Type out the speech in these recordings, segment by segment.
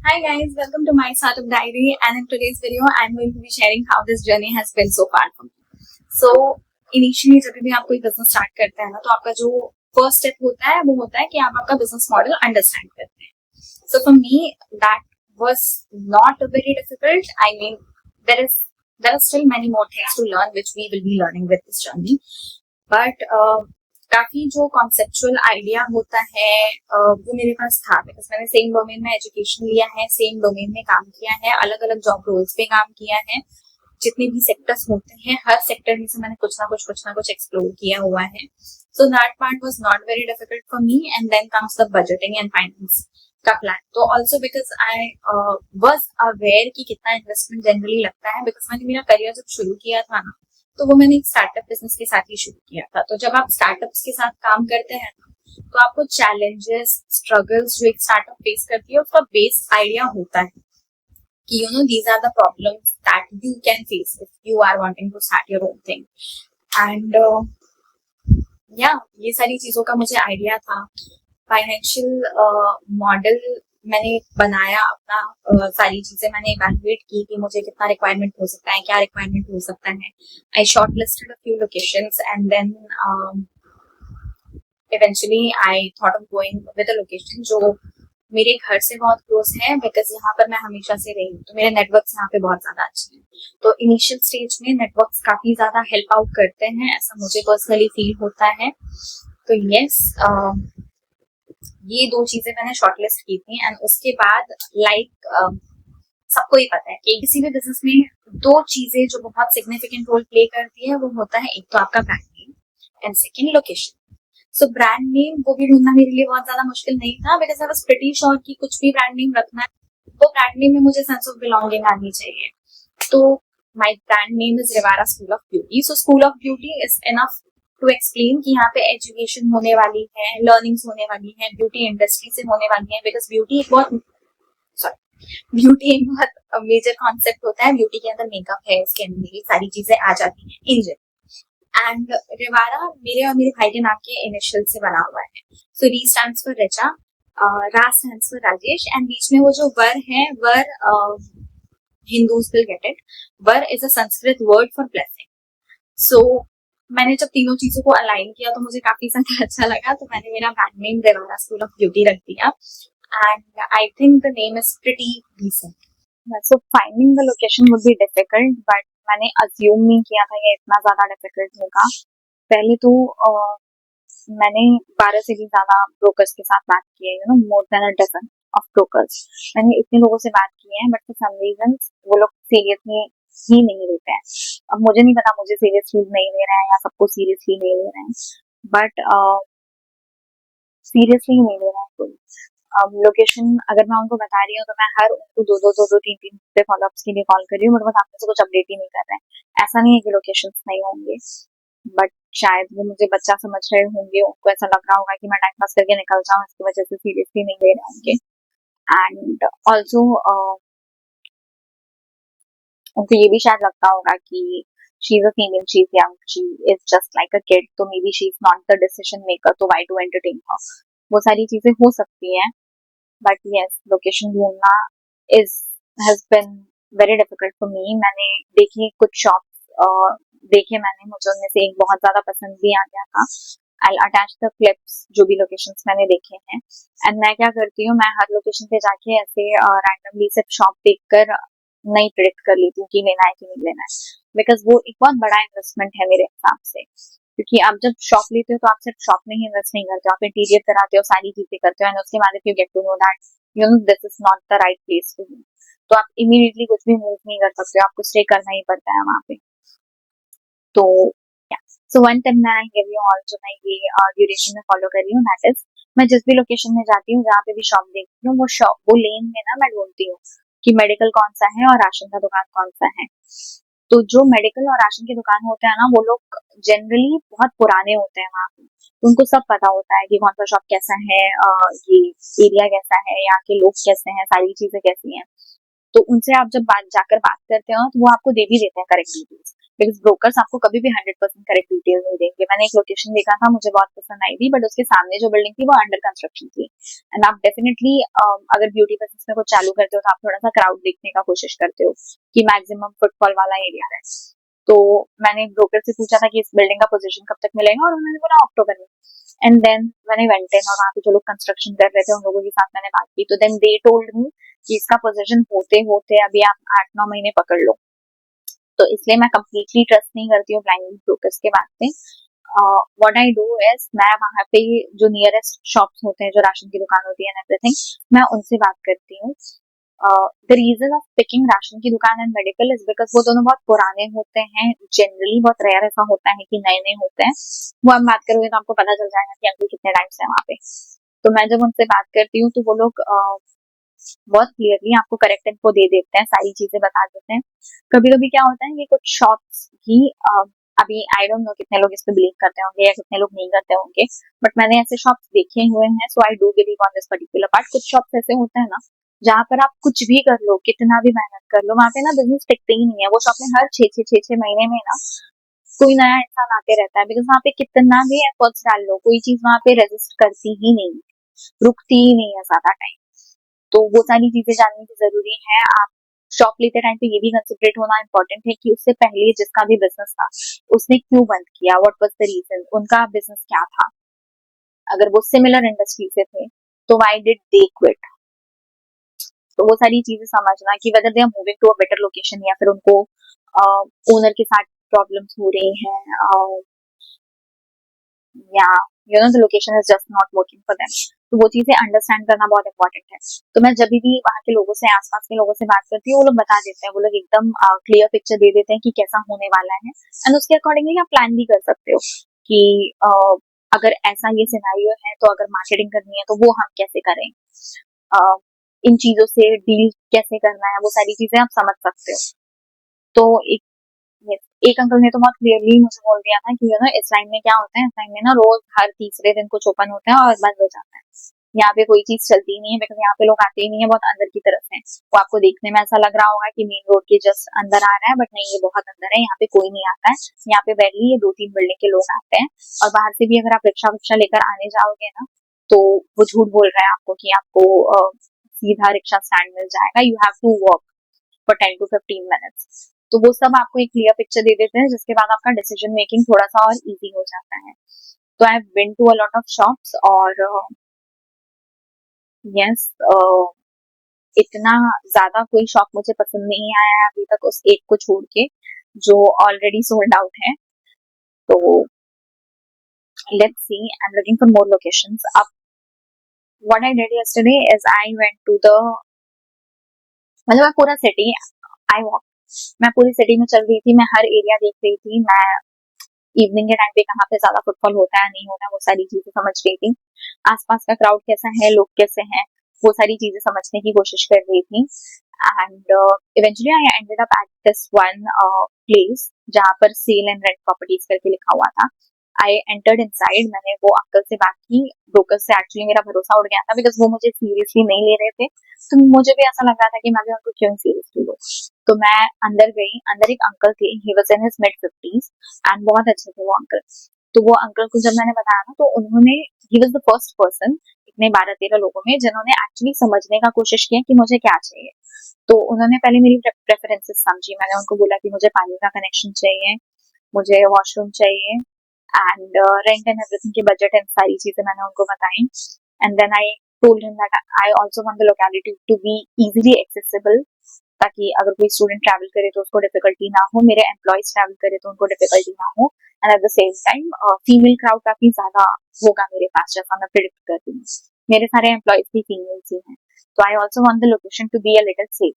Hi guys, welcome to my startup diary, and in today's video I'm going to be sharing how this journey has been so far for me. So initially जब भी आप कोई business start करते हैं ना, तो आपका जो फर्स्ट स्टेप होता है वो होता है कि आप आपका बिजनेस मॉडल अंडरस्टैंड करते हैं. So for me that was not very difficult. I mean there are still many more things to learn which we will be learning with this journey. But काफी जो कॉन्सेप्चुअल आइडिया होता है वो मेरे पास था, because मैंने सेम डोमेन में education लिया है, सेम डोमेन में काम किया है, अलग अलग जॉब रोल्स पे काम किया है. जितने भी सेक्टर्स होते हैं हर सेक्टर में से मैंने कुछ ना कुछ एक्सप्लोर किया हुआ है. So that part was not very difficult for me. And then comes the budgeting and finance का प्लान. तो also because I was aware कि कितना इन्वेस्टमेंट जनरली लगता है, बिकॉज मैंने मेरा करियर जब शुरू किया था ना, तो वो मैंने एक स्टार्टअप बिजनेस के साथ ही शुरू किया था. तो जब आप स्टार्टअप्स के साथ काम करते हैं ना, तो आपको चैलेंजेस, स्ट्रगल्स जो एक स्टार्टअप फेस करती है उसका बेस आइडिया होता है कि these are the problems that you can face if you are wanting to start your own thing. And ये सारी चीजों का मुझे आइडिया था. फाइनेंशियल मॉडल मैंने बनाया अपना, सारी चीजें मैंने इवैल्यूएट की कि मुझे कितना रिक्वायरमेंट हो सकता है, क्या रिक्वायरमेंट हो सकता है. I short listed a few locations and then eventually I thought of going with a location जो मेरे घर से बहुत क्लोज है, बिकॉज यहाँ पर मैं हमेशा से रही हूँ, तो मेरे नेटवर्क्स यहाँ पे बहुत ज्यादा अच्छे हैं. तो इनिशियल स्टेज में नेटवर्क्स काफी ज्यादा हेल्प आउट करते हैं, ऐसा मुझे पर्सनली फील होता है. तो यस, ये दो चीजें मैंने शॉर्टलिस्ट की थी. एंड उसके बाद सबको ही पता है कि किसी भी बिजनेस में दो चीजें जो बहुत सिग्निफिकेंट रोल प्ले करती है वो होता है, एक तो आपका brand name and second location. So brand name वो भी ढूंढना मेरे लिए बहुत ज्यादा मुश्किल नहीं था, because I was pretty sure कि कुछ भी ब्रांड नेम रखना है वो ब्रांड नेम में मुझे सेंस ऑफ बिलोंगिंग आनी चाहिए. तो my brand name is Rivara school of beauty. So school of beauty is enough to explain कि यहाँ पे एजुकेशन होने वाली है, लर्निंग्स होने वाली है, ब्यूटी इंडस्ट्री से होने वाली है. बिकॉज ब्यूटी एक बहुत मेजर कॉन्सेप्ट होता है. ब्यूटी के अंदर मेकअप, हेयर, स्किन, ये सारी चीजें आ जाती हैं इन जनरल. एंड रिवारा मेरे और मेरे भाई के नाम के इनिशियल से बना हुआ है. सो री stands for Richa, Ra stands for Rajesh, and बीच में वो जो वर है, var Hindus will get it. Var is a Sanskrit word for blessing. So मैंने जब तीनों चीजों को अलाइन किया तो मुझे काफी ज्यादा अच्छा लगा. तो मैंने मेरा brand name Rivara school of beauty रख दिया. And I think the name is pretty decent. So finding the location would be difficult, but मैंने अज्यूम नहीं किया था ये इतना ज्यादा डिफिकल्ट होगा. पहले तो मैंने 12 से भी ज्यादा ब्रोकर्स के साथ बात की है, more than a dozen of brokers. मैंने इतने लोगों से बात की है, बट फॉर सम रीजन वो लोग सीरियसली ही नहीं लेते हैं. अब मुझे नहीं पता मुझे सीरियसली नहीं ले रहे हैं या सबको सीरियसली नहीं ले रहे हैं, बट सीरियसली नहीं ले रहे हैं कोई. अब लोकेशन अगर मैं उनको बता रही हूँ तो मैं हर उनको दो तीन पे फॉलोअप्स के लिए कॉल कर रही हूँ, बट वो सामने से कुछ अपडेट ही नहीं कर रहे हैं. ऐसा नहीं है कि लोकेशंस नहीं होंगे, बट शायद वो मुझे बच्चा समझ रहे होंगे, उनको ऐसा लग रहा होगा कि मैं टाइम पास करके निकल जाऊँ, इसकी वजह से सीरियसली नहीं ले रहे होंगे. एंड ऑल्सो उनको ये भी शायद लगता होगा कि she is a female, she is young, she is just like a kid, तो maybe she is not the decision maker, तो व्हाई टू एंटरटेन हर. वो सारी चीजें हो सकती हैं. बट यस, लोकेशन ढूंढना has been very difficult for me. मैंने देखी कुछ शॉप्स देखे मैंने, मुझे उनमें से एक बहुत ज्यादा पसंद भी आ गया था. आई अटैच द क्लिप्स जो भी लोकेशंस मैंने देखे हैं. एंड मैं क्या करती हूँ, मैं हर लोकेशन पे जाके ऐसे रैंडमली सिर्फ शॉप देखकर नहीं प्रिडिक्ट कर लेती हूँ कि लेना है कि नहीं लेना है, बिकॉज वो एक बहुत बड़ा इन्वेस्टमेंट है मेरे हिसाब से. क्योंकि आप जब शॉप लेते हो तो आप सिर्फ शॉप में ही इन्वेस्ट नहीं करते हो, आप इंटीरियर कराते हो, सारी चीजें करते हो, एंड उसके बाद if you get to know that this is not the right place for you, तो आप इमीडिएटली कुछ भी मूव नहीं कर सकते हो, आपको स्टे करना ही पड़ता है वहां पे. तो सो वन टिप मैं गिव यू ऑल जो मैं ये ड्यूरेशन में फॉलो कर रही हूँ, दैट इज मैं जिस भी लोकेशन में जाती हूँ, जहाँ पे भी शॉप देखती हूँ, वो लेन में ना मैं ढूंढती हूँ कि मेडिकल कौन सा है और राशन का दुकान कौन सा है. तो जो मेडिकल और राशन की दुकान होते हैं ना, वो लोग जनरली बहुत पुराने होते हैं वहाँ पे, तो उनको सब पता होता है कि कौन सा शॉप कैसा है, ये एरिया कैसा है, यहाँ के लोग कैसे हैं, सारी चीजें कैसी हैं. तो उनसे आप जब जाकर बात करते हो तो वो आपको दे भी देते हैं करेक्ट डिटेल्स, बिकॉज ब्रोकर्स आपको कभी भी 100% करेक्ट डिटेल नहीं देंगे। मैंने एक लोकेशन देखा था, मुझे बहुत पसंद आई थी, बट उसके सामने जो बिल्डिंग थी वो अंडर कंस्ट्रक्शन थी। एंड आप डेफिनेटली अगर ब्यूटी बिजनेस में कुछ चालू करते हो तो आप थोड़ा सा क्राउड देखने का कोशिश करते हो कि मैक्सिमम फुटफॉल वाला एरिया है। तो मैंने ब्रोकर से पूछा था कि इस बिल्डिंग का पोजीशन कब तक मिलेगा, और उन्होंने बोला अक्टूबर में। एंड देन मैंने वेंट इन, और वहाँ पे जो लोग कंस्ट्रक्शन कर रहे थे उन लोगों के साथ मैंने बात की, तो देन दे टोल्ड मी कि इसका पोजीशन होते होते अभी आप 8-9 महीने पकड़ लो। तो इसलिए मैं कंप्लीटली ट्रस्ट नहीं करती हूँ ब्लाइंडली ब्रोकर्स के बात पे। व्हाट आई डू इज, मैं वहाँ पे जो नियरेस्ट शॉप्स होते हैं, जो राशन की दुकान होती है एंड एवरीथिंग, मैं उनसे बात करती हूँ। The reason of picking ration की दुकान एंड मेडिकल इज बिकॉज वो दोनों बहुत पुराने होते हैं। जनरली बहुत रेयर ऐसा होता है कि नए नए होते हैं। वो हम बात करोगे तो आपको पता चल जाएगा कि अंकल कितने टाइम से है वहाँ पे। तो मैं जब उनसे बात करती हूँ तो वो लोग बहुत क्लियरली आपको करेक्ट इन्फो दे देते हैं, सारी चीजें बता देते हैं। कभी कभी क्या होता है कि कुछ शॉप्स ही अभी आई डोंट नो कितने लोग इस पे बिलीव करते होंगे या कितने लोग नहीं करते होंगे, बट मैंने ऐसे शॉप्स देखे हुए हैं, so I do believe on this particular part. कुछ शॉप्स ऐसे होते हैं ना जहाँ पर आप कुछ भी कर लो, कितना भी मेहनत कर लो, वहाँ पे ना बिजनेस टिकते ही नहीं है। वो शॉप में हर 6-6 महीने में ना कोई नया इंसान आते रहता है, बिकॉज वहाँ पे कितना भी एफर्ट्स डाल लो, कोई चीज वहाँ पे रेजिस्ट करती ही नहीं, रुकती ही नहीं है ज्यादा टाइम। तो वो सारी चीजें जाननी भी जरूरी है। आप शॉप लेते टाइम पे ये भी कंसिडरेट होना इम्पोर्टेंट है कि उससे पहले जिसका भी बिजनेस था उसने क्यों बंद किया, व्हाट वाज द रीजन, उनका बिजनेस क्या था। अगर वो सिमिलर इंडस्ट्री से थे तो व्हाई डिड दे क्विट। तो वो सारी चीजें समझना कि whether they are moving to a better location या फिर उनको ओनर के साथ प्रॉब्लम्स हो रही हैं, या you know the location is just not working for them. तो वो चीजें अंडरस्टैंड करना बहुत इंपॉर्टेंट है। तो मैं जब भी वहाँ के लोगों से, आसपास के लोगों से बात करती हूँ, वो लोग बता देते हैं, वो लोग एकदम क्लियर पिक्चर दे देते हैं कि कैसा होने वाला है, एंड उसके अकॉर्डिंगली आप प्लान भी कर सकते हो कि अगर ऐसा ये सिनेरियो है तो अगर मार्केटिंग करनी है तो वो हम कैसे करें, uh, इन चीजों से डील कैसे करना है, वो सारी चीजें आप समझ सकते हो। तो Yes. एक अंकल ने तो बहुत क्लियरली मुझे बोल दिया था कि यू नो इस लाइन में क्या होता है, इस लाइन में ना रोज हर तीसरे दिन कुछ ओपन होता है और बंद हो जाता है। यहाँ पे कोई चीज चलती नहीं है, बिकॉज यहाँ पे लोग आते ही नहीं है, बहुत अंदर की तरफ है। वो आपको देखने में ऐसा लग रहा होगा कि मेन रोड के जस्ट अंदर आ रहा है, बट नहीं, ये बहुत अंदर है, यहाँ पे कोई नहीं आता है। यहाँ पे बैरली ये 2-3 बिल्डिंग के लोग आते हैं, और बाहर से भी अगर आप रिक्शा विक्शा लेकर आने जाओगे ना तो वो झूठ बोल रहा है आपको कि आपको सीधा रिक्शा स्टैंड मिल जाएगा। You have to walk for 10 to 15 minutes। तो वो सब आपको एक क्लियर पिक्चर दे देते हैं, जिसके बाद आपका डिसीजन मेकिंग थोड़ा सा और इजी हो जाता है। तो I have been to a lot of shops, और यस, इतना ज्यादा कोई शॉप मुझे पसंद नहीं आया है अभी तक, उस एक को छोड़ के जो ऑलरेडी सोल्ड आउट है। तो let's see, I am looking for more locations. अब what I did yesterday is I went to the, मतलब मैं पूरा सिटी, आई वॉक, मैं पूरी सिटी में चल रही थी, मैं हर एरिया देख रही थी, मैं इवनिंग के टाइम पे कहाँ पे ज्यादा फुटफॉल होता है नहीं होता है वो सारी चीजें समझ रही थी। आसपास का क्राउड कैसा है, लोग कैसे हैं, वो सारी चीजें समझने की कोशिश कर रही थी। And eventually I ended up at this one place जहाँ पर सेल एंड रेंट प्रॉपर्टीज करके लिखा हुआ था। आई एंटर्ड इनसाइड, मैंने वो अंकल से बात की। ब्रोकर से एक्चुअली मेरा भरोसा उड़ गया था, बिकॉज वो मुझे सीरियसली नहीं ले रहे थे। तो मुझे भी ऐसा लग रहा था कि मैं भी उनको क्यों सीरियसली लूं। तो मैं अंदर गई, अंदर एक अंकल थे, he was in his mid-50s, and बहुत अच्छे थे वो अंकल। तो वो अंकल को जब मैंने बताया ना, तो उन्होंने, he was the first person इतने 12-13 लोगों में जिन्होंने एक्चुअली समझने का कोशिश किया कि मुझे क्या चाहिए। तो उन्होंने पहले मेरी प्रेफरेंसेस समझी। मैंने उनको बोला कि मुझे पानी का कनेक्शन चाहिए, मुझे वॉशरूम चाहिए, एंड रेंट एंड एवरीथिंग की बजट एंड सारी चीजें मैंने उनको बताई। And then I told him that I also want the locality to be easily accessible, ताकि अगर कोई स्टूडेंट ट्रैवल करे तो उसको डिफिकल्टी ना हो, मेरे एम्प्लॉयज ट्रैवल करे तो उनको डिफिकल्टी ना हो, and at the same time female crowd काफी ज्यादा होगा मेरे पास, जैसा मैं प्रिडिक्ट कर रही हूँ। मेरे सारे एम्प्लॉयज भी फीमेल्स ही हैं, तो I also want the location to be a little safe.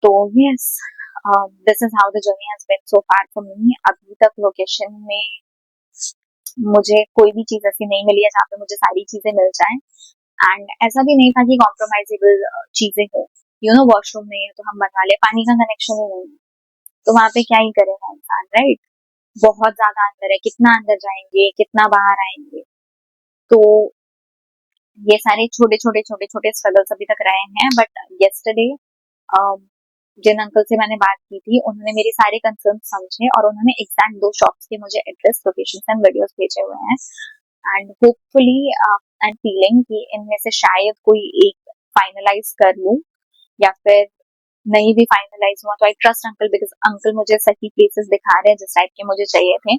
तो yes, this is how the journey has been so far for me. अभी तक लोकेशन में मुझे कोई भी चीज ऐसी नहीं मिली है जहाँ पे मुझे सारी चीजें मिल जाएं, एंड ऐसा भी नहीं था कि कॉम्प्रोमाइजेबल चीजें हो। यू नो, वॉशरूम नहीं है तो हम बनवा ले, पानी का कनेक्शन ही नहीं है तो वहां पे क्या ही करेगा इंसान, राइट। बहुत ज्यादा अंदर है, कितना अंदर जाएंगे, कितना बाहर आएंगे। तो ये सारे छोटे छोटे स्ट्रगल्स अभी तक रहे हैं, बट येस्टरडे जिन अंकल से मैंने बात की थी उन्होंने मेरे सारे कंसर्न समझे और उन्होंने एग्जैक्ट 2 शॉप्स के मुझे एड्रेस, लोकेशन एंड वीडियोस भेजे हुए हैं। And hopefully I am feeling कि इनमें से शायद कोई एक फाइनलाइज कर लूं, या फिर नहीं भी फाइनलाइज हुआ तो I trust uncle, because uncle मुझे सही प्लेसेस दिखा रहे हैं जिस टाइप के मुझे चाहिए थे।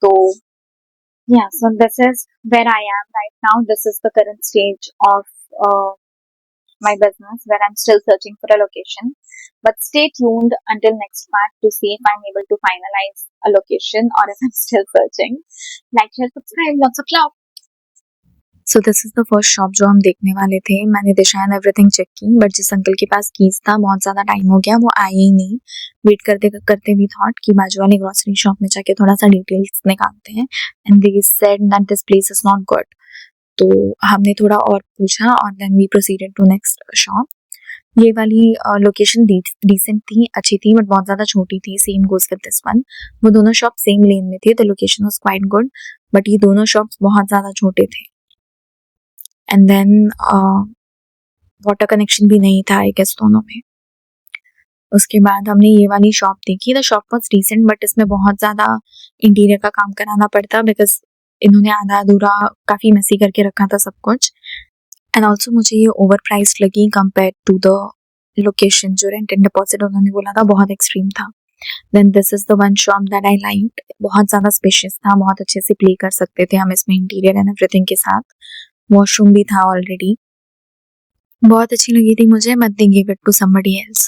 तो yeah, so this is where I am right now. This is the current stage of my business, where I'm still searching for a location. But stay tuned until next part to see if I'm able to finalize a location or if I'm still searching. Like, share, subscribe, lots of love. So this is the first shop जो हम देखने वाले थे। मैंने दिशा and everything check की, but जिस uncle के पास keys था बहुत ज़्यादा टाइम हो गया, वो आए ही नहीं। वेट करते करते भी थॉट कि बाजू वाली ग्रॉसरी शॉप में जाके थोड़ा सा डिटेल्स निकालते हैं, and they said that this place is not good. तो हमने थोड़ा और पूछा और then we proceeded to next shop. ये वाली लोकेशन डिसेंट थी, अच्छी थी, बट बहुत ज़्यादा छोटी थी। Same goes with this one. वो दोनों शॉप सेम लेन में थे, the location was quite good, but ये दोनों शॉप्स बहुत ज़्यादा छोटे थे। एंड देन वाटर कनेक्शन भी नहीं था आई गेस दोनों में। उसके बाद हमने ये वाली शॉप देखी। The shop was decent, but इसमें बहुत ज़्यादा इंटीरियर का काम कराना पड़ता, बिकॉज इन्होंने आधा अधूरा काफ़ी मेसी करके रखा था सब कुछ। एंड ऑल्सो मुझे ये ओवर प्राइस्ड लगी कंपेयर टू द लोकेशन। जो रेंट एंड डिपॉजिट उन्होंने बोला था बहुत एक्सट्रीम था। Then this is the one shop that I liked. बहुत ज़्यादा स्पेशियस था, बहुत अच्छे से प्ले कर सकते थे हम इसमें इंटीरियर एंड एवरीथिंग के साथ। वॉशरूम भी था ऑलरेडी। बहुत अच्छी लगी थी मुझे, but they give it to somebody else.